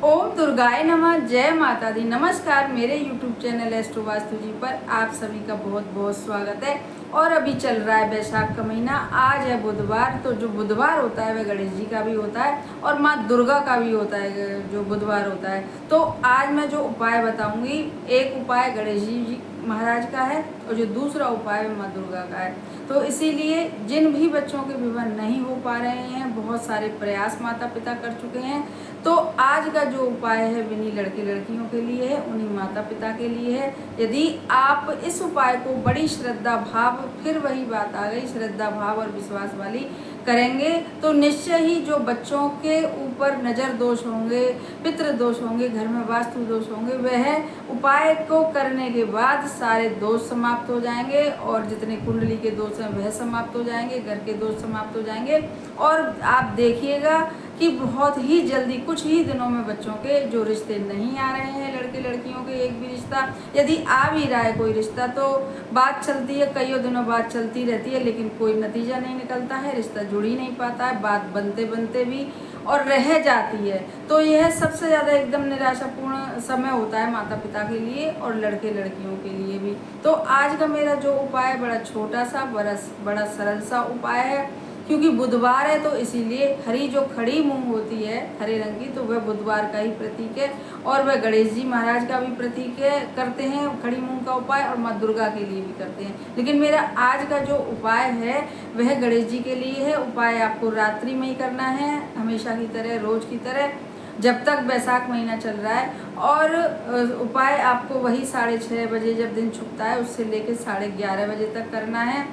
ओम दुर्गाय नमः। जय माता दी। नमस्कार। मेरे YouTube चैनल एस्ट्रो वास्तु जी पर आप सभी का बहुत बहुत स्वागत है। और अभी चल रहा है बैसाख का महीना। आज है बुधवार, तो जो बुधवार होता है वह गणेश जी का भी होता है और माँ दुर्गा का भी होता है जो बुधवार होता है। तो आज मैं जो उपाय बताऊंगी, एक उपाय गणेश जी महाराज का है और जो दूसरा उपाय माँ दुर्गा का है। तो इसीलिए जिन भी बच्चों के विवाह नहीं हो पा रहे हैं, बहुत सारे प्रयास माता पिता कर चुके हैं, तो आज का जो उपाय है विनी लड़के लड़कियों के लिए है, उन्हीं माता पिता के लिए है। यदि आप इस उपाय को बड़ी श्रद्धा भाव, फिर वही बात आ गई, श्रद्धा भाव और विश्वास वाली करेंगे तो निश्चय ही जो बच्चों के ऊपर नज़र दोष होंगे, पितृ दोष होंगे, घर में वास्तु दोष होंगे, वह उपाय को करने के बाद सारे दोष समाप्त हो जाएंगे और जितने कुंडली के दोष हैं वह समाप्त हो जाएंगे, घर के दोष समाप्त हो जाएंगे। और आप देखिएगा कि बहुत ही जल्दी कुछ ही दिनों में बच्चों के जो रिश्ते नहीं आ रहे हैं, लड़के लड़कियों के एक भी रिश्ता, यदि आ भी रहा है कोई रिश्ता तो बात चलती है, कईयों दिनों बात चलती रहती है, लेकिन कोई नतीजा नहीं निकलता है, रिश्ता जुड़ ही नहीं पाता है, बात बनते बनते भी और रह जाती है। तो यह सबसे ज़्यादा एकदम निराशापूर्ण समय होता है माता पिता के लिए और लड़के लड़कियों के लिए भी। तो आज का मेरा जो उपाय बड़ा छोटा सा बड़ा सरल सा उपाय है, क्योंकि बुधवार है तो इसीलिए हरी जो खड़ी मूंग होती है हरे रंग की, तो वह बुधवार का ही प्रतीक है और वह गणेश जी महाराज का भी प्रतीक है। करते हैं खड़ी मूंग का उपाय और माँ दुर्गा के लिए भी करते हैं, लेकिन मेरा आज का जो उपाय है वह गणेश जी के लिए है। उपाय आपको रात्रि में ही करना है, हमेशा की तरह, रोज की तरह, जब तक बैसाख महीना चल रहा है। और उपाय आपको वही 6:30 बजे जब दिन छुपता है उससे लेकर 11:30 बजे तक करना है।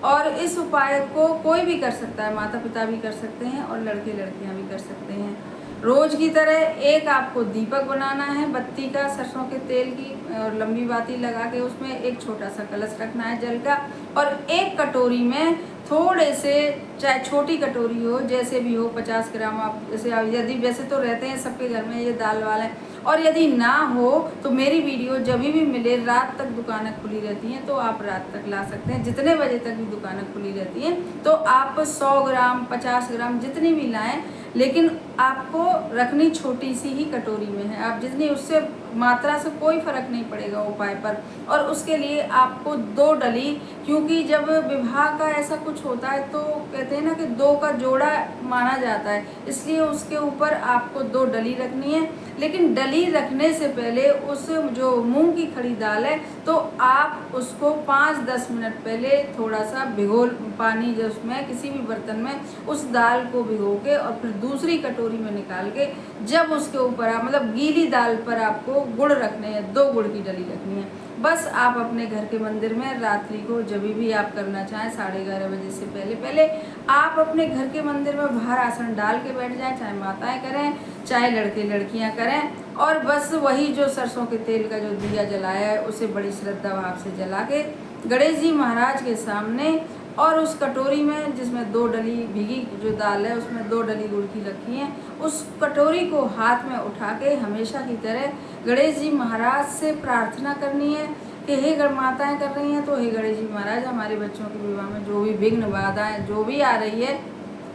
और इस उपाय को कोई भी कर सकता है, माता पिता भी कर सकते हैं और लड़के लड़कियां भी कर सकते हैं। रोज की तरह एक आपको दीपक बनाना है बत्ती का, सरसों के तेल की, और लंबी बाती लगा के उसमें एक छोटा सा कलश रखना है जल का, और एक कटोरी में थोड़े से, चाहे छोटी कटोरी हो जैसे भी हो, 50 ग्राम, आप जैसे यदि वैसे तो रहते हैं सबके घर में ये दाल वाले, और यदि ना हो तो मेरी वीडियो जब भी मिले, रात तक दुकानें खुली रहती हैं तो आप रात तक ला सकते हैं, जितने बजे तक भी दुकानें खुली रहती हैं, तो आप 100 ग्राम 50 ग्राम जितनी भी लाएं, लेकिन आपको रखनी छोटी सी ही कटोरी में है। आप जितनी, उससे मात्रा से कोई फर्क नहीं पड़ेगा उपाय पर। और उसके लिए आपको 2 डली, क्योंकि जब विवाह का ऐसा कुछ होता है तो कहते हैं ना कि 2 का जोड़ा माना जाता है, इसलिए उसके ऊपर आपको 2 डली रखनी है। लेकिन डली रखने से पहले उस जो मूंग की खड़ी दाल है, तो आप उसको 5-10 मिनट पहले थोड़ा सा भिगो, पानी जो उसमें किसी भी बर्तन में उस दाल को भिगो के और फिर दूसरी कटोरी में निकाल के, जब उसके ऊपर आप, मतलब गीली दाल पर आपको गुड़ रखने हैं, 2 गुड़ की डली रखनी है। बस आप अपने घर के मंदिर में रात्रि को जब भी आप करना चाहें 11:30 बजे से पहले पहले आप अपने घर के मंदिर में बाहर आसन डाल के बैठ जाएं, चाहे माताएं करें चाहे लड़के लड़कियां करें, और बस वही जो सरसों के तेल का जो दिया जलाया है उसे बड़ी श्रद्धा भाव से जला के गणेश जी महाराज के सामने, और उस कटोरी में जिसमें 2 डली भीगी जो दाल है उसमें 2 डली गुड़ की रखी है, उस कटोरी को हाथ में उठा के हमेशा की तरह गणेश जी महाराज से प्रार्थना करनी है कि हे माताएं कर रही हैं तो हे गणेश जी महाराज, हमारे बच्चों के विवाह में जो भी विघ्न बाधाएं जो भी आ रही है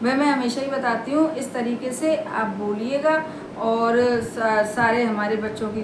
वह मैं हमेशा ही बताती हूँ, इस तरीके से आप बोलिएगा। और सारे हमारे बच्चों की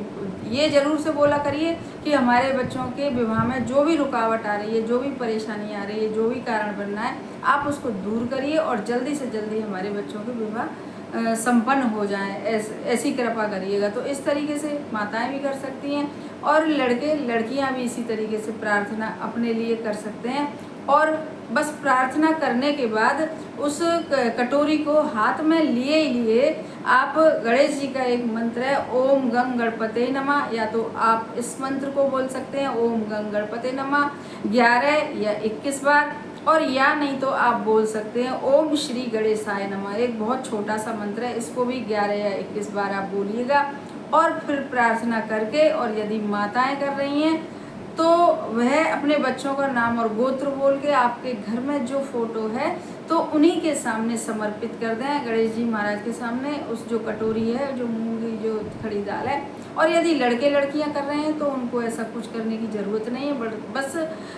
ये ज़रूर से बोला करिए कि हमारे बच्चों के विवाह में जो भी रुकावट आ रही है, जो भी परेशानी आ रही है, जो भी कारण बन रहा है, आप उसको दूर करिए और जल्दी से जल्दी हमारे बच्चों के विवाह संपन्न हो जाएं, ऐसी कृपा करिएगा। तो इस तरीके से माताएं भी कर सकती हैं और लड़के लड़कियां भी इसी तरीके से प्रार्थना अपने लिए कर सकते हैं। और बस प्रार्थना करने के बाद उस कटोरी को हाथ में लिए आप गणेश जी का एक मंत्र है, ओम गंग गणपते नमः, या तो आप इस मंत्र को बोल सकते हैं ओम गंग गणपते नमः 11 या 21 बार, और या नहीं तो आप बोल सकते हैं ओम श्री गणेशाय नमः, एक बहुत छोटा सा मंत्र है, इसको भी 11 या 21 बार आप बोलिएगा। और फिर प्रार्थना करके, और यदि माताएं कर रही हैं तो वह अपने बच्चों का नाम और गोत्र बोल के आपके घर में जो फोटो है तो उन्हीं के सामने समर्पित कर दें, गणेश जी महाराज के सामने, उस जो कटोरी है, जो मूंगी जो खड़ी दाल है। और यदि लड़के लड़कियां कर रहे हैं तो उनको ऐसा कुछ करने की ज़रूरत नहीं है, बस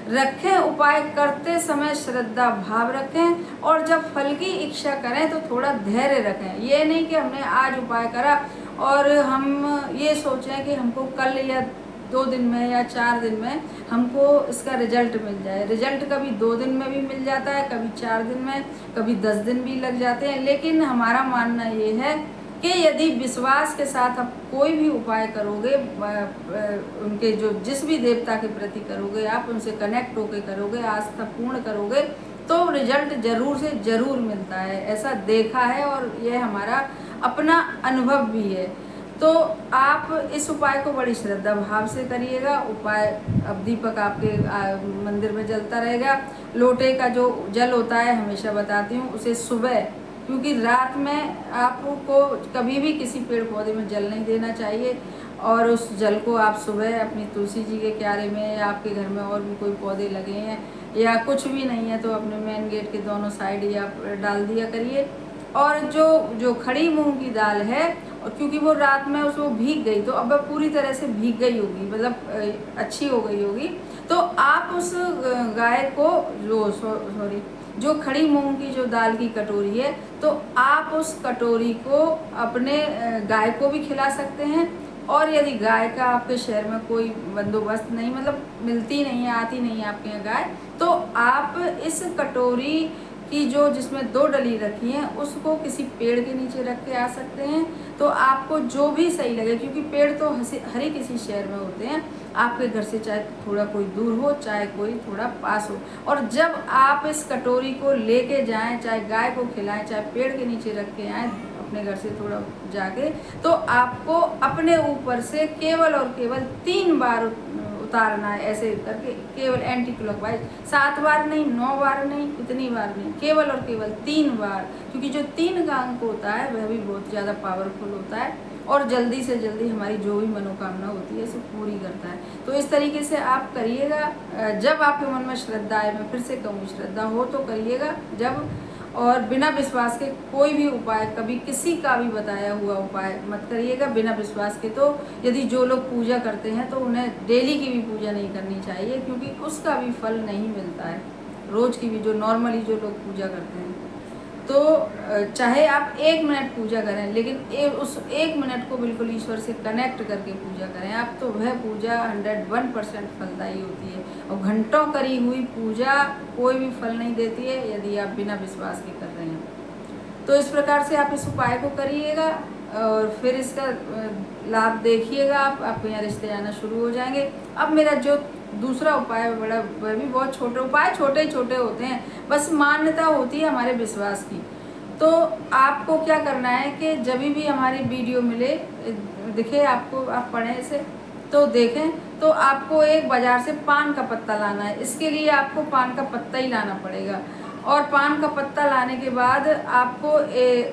रखें, उपाय करते समय श्रद्धा भाव रखें, और जब फल की इच्छा करें तो थोड़ा धैर्य रखें। ये नहीं कि हमने आज उपाय करा और हम ये सोचें कि हमको कल या 2 दिन में या 4 दिन में हमको इसका रिजल्ट मिल जाए। रिजल्ट कभी 2 दिन में भी मिल जाता है, कभी 4 दिन में, कभी 10 दिन भी लग जाते हैं। लेकिन हमारा मानना ये है कि यदि विश्वास के साथ आप कोई भी उपाय करोगे, उनके जो जिस भी देवता के प्रति करोगे, आप उनसे कनेक्ट होकर करोगे, आस्था पूर्ण करोगे, तो रिजल्ट जरूर से ज़रूर मिलता है। ऐसा देखा है और यह हमारा अपना अनुभव भी है। तो आप इस उपाय को बड़ी श्रद्धा भाव से करिएगा। उपाय, अब दीपक आपके मंदिर में जलता रहेगा। लोटे का जो जल होता है, हमेशा बताती हूँ, उसे सुबह, क्योंकि रात में आपको कभी भी किसी पेड़ पौधे में जल नहीं देना चाहिए, और उस जल को आप सुबह अपनी तुलसी जी के क्यारे में, या आपके घर में और भी कोई पौधे लगे हैं या कुछ भी नहीं है तो अपने मेन गेट के दोनों साइड ही आप डाल दिया करिए। और जो खड़ी मूंग की दाल है, और क्योंकि वो रात में उसको भीग गई, तो अब पूरी तरह से भीग गई होगी, मतलब अच्छी हो गई होगी, तो आप उस गाय को जो खड़ी मूंग की जो दाल की कटोरी है, तो आप उस कटोरी को अपने गाय को भी खिला सकते हैं। और यदि गाय का आपके शहर में कोई बंदोबस्त नहीं, मतलब मिलती नहीं है, आती नहीं है आपके यहाँ गाय, तो आप इस कटोरी की जो जिसमें 2 डली रखी हैं, उसको किसी पेड़ के नीचे रख के आ सकते हैं। तो आपको जो भी सही लगे, क्योंकि पेड़ तो हर ही किसी शहर में होते हैं, आपके घर से चाहे थोड़ा कोई दूर हो, चाहे कोई थोड़ा पास हो। और जब आप इस कटोरी को लेके जाएं, चाहे गाय को खिलाएं, चाहे पेड़ के नीचे रख के आएँ अपने घर से थोड़ा जाके, तो आपको अपने ऊपर से केवल और केवल 3 बार उतारना है, ऐसे करके केवल एंटी क्लॉकवाइज। 7 बार नहीं, 9 बार नहीं, इतनी बार नहीं, केवल और केवल 3 बार, क्योंकि जो 3 का अंक होता है वह भी बहुत ज़्यादा पावरफुल होता है और जल्दी से जल्दी हमारी जो भी मनोकामना होती है उसे पूरी करता है। तो इस तरीके से आप करिएगा। जब आपके मन में श्रद्धा आए, मैं फिर से कहूँ, श्रद्धा हो तो करिएगा जब, और बिना विश्वास के कोई भी उपाय, कभी किसी का भी बताया हुआ उपाय मत करिएगा बिना विश्वास के। तो यदि जो लोग पूजा करते हैं तो उन्हें डेली की भी पूजा नहीं करनी चाहिए, क्योंकि उसका भी फल नहीं मिलता है। रोज़ की भी जो नॉर्मली जो लोग पूजा करते हैं, तो चाहे आप 1 मिनट पूजा करें, लेकिन उस 1 मिनट को बिल्कुल ईश्वर से कनेक्ट करके पूजा करें आप, तो वह पूजा 101% फलदायी होती है। और घंटों करी हुई पूजा कोई भी फल नहीं देती है यदि आप बिना विश्वास के कर रहे हैं। तो इस प्रकार से आप इस उपाय को करिएगा और फिर इसका लाभ देखिएगा। आपके यहाँ रिश्ते आना शुरू हो जाएंगे। अब मेरा जो दूसरा उपाय है, वह भी बहुत छोटे उपाय, छोटे ही छोटे होते हैं, बस मान्यता होती है हमारे विश्वास की। तो आपको क्या करना है कि जब भी हमारी वीडियो मिले, दिखे आपको, आप पढ़ें इसे तो देखें, तो आपको एक बाज़ार से पान का पत्ता लाना है। इसके लिए आपको पान का पत्ता ही लाना पड़ेगा। और पान का पत्ता लाने के बाद आपको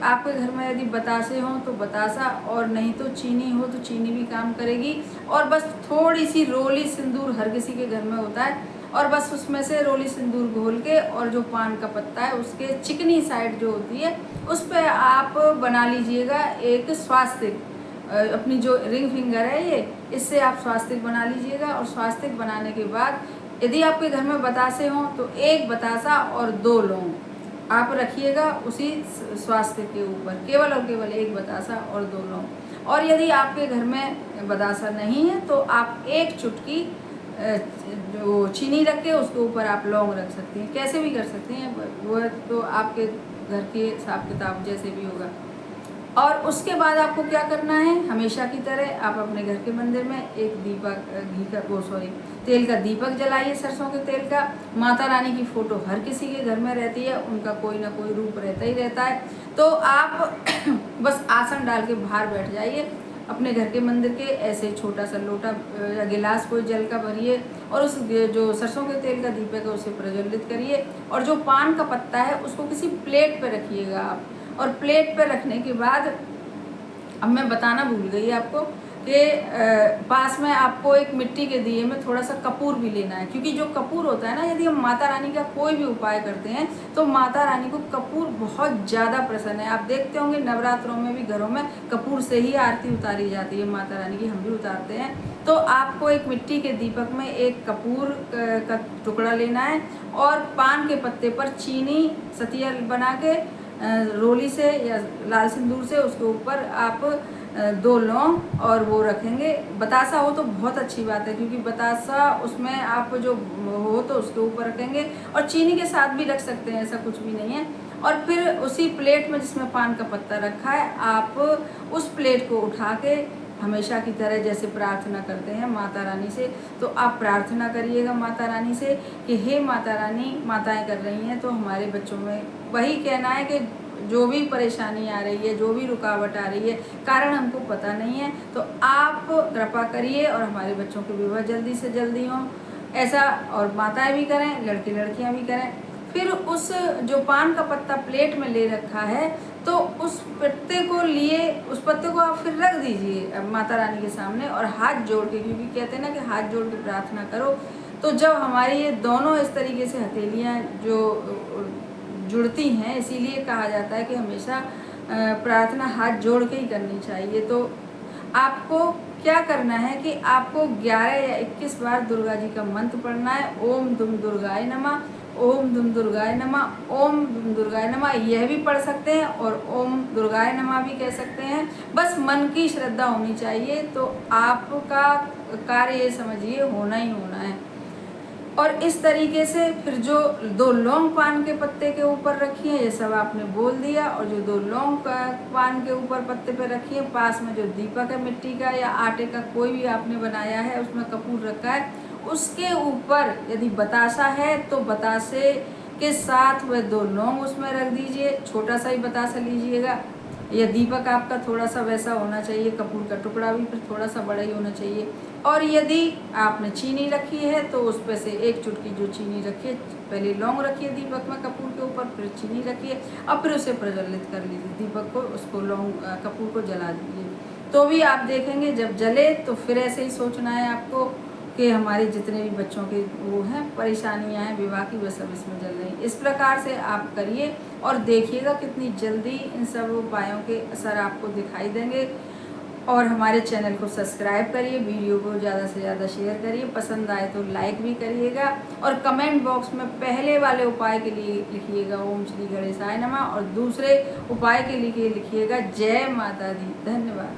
आपके घर में यदि बतासे हों तो बतासा, और नहीं तो चीनी हो तो चीनी भी काम करेगी। और बस थोड़ी सी रोली सिंदूर हर किसी के घर में होता है, और बस उसमें से रोली सिंदूर घोल के, और जो पान का पत्ता है उसके चिकनी साइड जो होती है उस पर आप बना लीजिएगा एक स्वास्तिक। अपनी जो रिंग फिंगर है ये, इससे आप स्वास्तिक बना लीजिएगा। और स्वास्तिक बनाने के बाद यदि आपके घर में बतासे हों तो 1 बतासा और 2 लौंग आप रखिएगा उसी स्वास्तिक के ऊपर, केवल और केवल 1 बतासा और 2 लौंग। और यदि आपके घर में बतासा नहीं है तो आप 1 चुटकी जो चीनी रख के उसके ऊपर आप लौंग रख सकती हैं, कैसे भी कर सकते हैं, वो तो आपके घर के हिसाब किताब जैसे भी होगा। और उसके बाद आपको क्या करना है, हमेशा की तरह आप अपने घर के मंदिर में एक तेल का दीपक जलाइए, सरसों के तेल का। माता रानी की फ़ोटो हर किसी के घर में रहती है, उनका कोई ना कोई रूप रहता ही रहता है। तो आप बस आसन डाल के बाहर बैठ जाइए अपने घर के मंदिर के, ऐसे छोटा सा लोटा या गिलास कोई जल का भरिए, और उस जो सरसों के तेल का दीपक है उसे प्रज्वलित करिए। और जो पान का पत्ता है उसको किसी प्लेट पर रखिएगा आप। और प्लेट पर रखने के बाद, अब मैं बताना भूल गई आपको कि पास में आपको एक मिट्टी के दिए में थोड़ा सा कपूर भी लेना है, क्योंकि जो कपूर होता है ना, यदि हम माता रानी का कोई भी उपाय करते हैं तो माता रानी को कपूर बहुत ज़्यादा प्रसन्न है। आप देखते होंगे नवरात्रों में भी घरों में कपूर से ही आरती उतारी जाती है माता रानी की, हम भी उतारते हैं। तो आपको एक मिट्टी के दीपक में एक कपूर का टुकड़ा लेना है, और पान के पत्ते पर चीनी सतिया बना के रोली से या लाल सिंदूर से उसके ऊपर आप 2 लौंग और वो रखेंगे। बतासा हो तो बहुत अच्छी बात है, क्योंकि बतासा उसमें आप जो हो तो उसके ऊपर रखेंगे, और चीनी के साथ भी रख सकते हैं, ऐसा कुछ भी नहीं है। और फिर उसी प्लेट में जिसमें पान का पत्ता रखा है, आप उस प्लेट को उठा के हमेशा की तरह जैसे प्रार्थना करते हैं माता रानी से, तो आप प्रार्थना करिएगा माता रानी से कि हे माता रानी, माताएं कर रही हैं तो हमारे बच्चों में वही कहना है कि जो भी परेशानी आ रही है, जो भी रुकावट आ रही है, कारण हमको पता नहीं है, तो आप कृपा करिए और हमारे बच्चों के विवाह जल्दी से जल्दी हों। ऐसा और माताएं भी करें, लड़के लड़कियां भी करें। फिर उस जो पान का पत्ता प्लेट में ले रखा है, तो उस पत्ते को लिए, उस पत्ते को आप फिर रख दीजिए माता रानी के सामने और हाथ जोड़ के, क्योंकि कहते हैं ना कि हाथ जोड़ के प्रार्थना करो। तो जब हमारी ये दोनों इस तरीके से हथेलियाँ जो जुड़ती हैं, इसीलिए कहा जाता है कि हमेशा प्रार्थना हाथ जोड़ के ही करनी चाहिए। तो आपको क्या करना है कि आपको 11 या 21 बार दुर्गा जी का मंत्र पढ़ना है। ओम दुम दुर्गाय नमः, ओम दुम दुर्गाय नमः, ओम दुम दुर्गाय नमः, यह भी पढ़ सकते हैं और ओम दुर्गाय नमः भी कह सकते हैं। बस मन की श्रद्धा होनी चाहिए, तो आपका कार्य ये समझिए होना ही होना है। और इस तरीके से फिर जो 2 लौंग पान के पत्ते के ऊपर रखी है, ये सब आपने बोल दिया, और जो 2 लौंग पान के ऊपर पत्ते पे रखी है, पास में जो दीपक है मिट्टी का या आटे का कोई भी आपने बनाया है, उसमें कपूर रखा है, उसके ऊपर यदि बतासा है तो बतासे के साथ वह 2 लौंग उसमें रख दीजिए। छोटा सा ही बतासा लीजिएगा, या दीपक आपका थोड़ा सा वैसा होना चाहिए, कपूर का टुकड़ा भी फिर थोड़ा सा बड़ा ही होना चाहिए। और यदि आपने चीनी रखी है तो उस पर से 1 चुटकी जो चीनी रखिए, पहले लौंग रखिए दीपक में कपूर के ऊपर, फिर चीनी रखिए और फिर उसे प्रज्वलित कर लीजिए दीपक को, उसको लौंग कपूर को जला दीजिए। तो भी आप देखेंगे जब जले तो फिर ऐसे ही सोचना है आपको कि हमारे जितने भी बच्चों के वो हैं परेशानियां हैं विवाह की, वह सब इसमें जल रही। इस प्रकार से आप करिए और देखिएगा कितनी जल्दी इन सब उपायों के असर आपको दिखाई देंगे। और हमारे चैनल को सब्सक्राइब करिए, वीडियो को ज़्यादा से ज़्यादा शेयर करिए, पसंद आए तो लाइक भी करिएगा, और कमेंट बॉक्स में पहले वाले उपाय के लिए लिखिएगा ओम श्री गणेशाय नमः, और दूसरे उपाय के लिए लिखिएगा जय माता दी। धन्यवाद।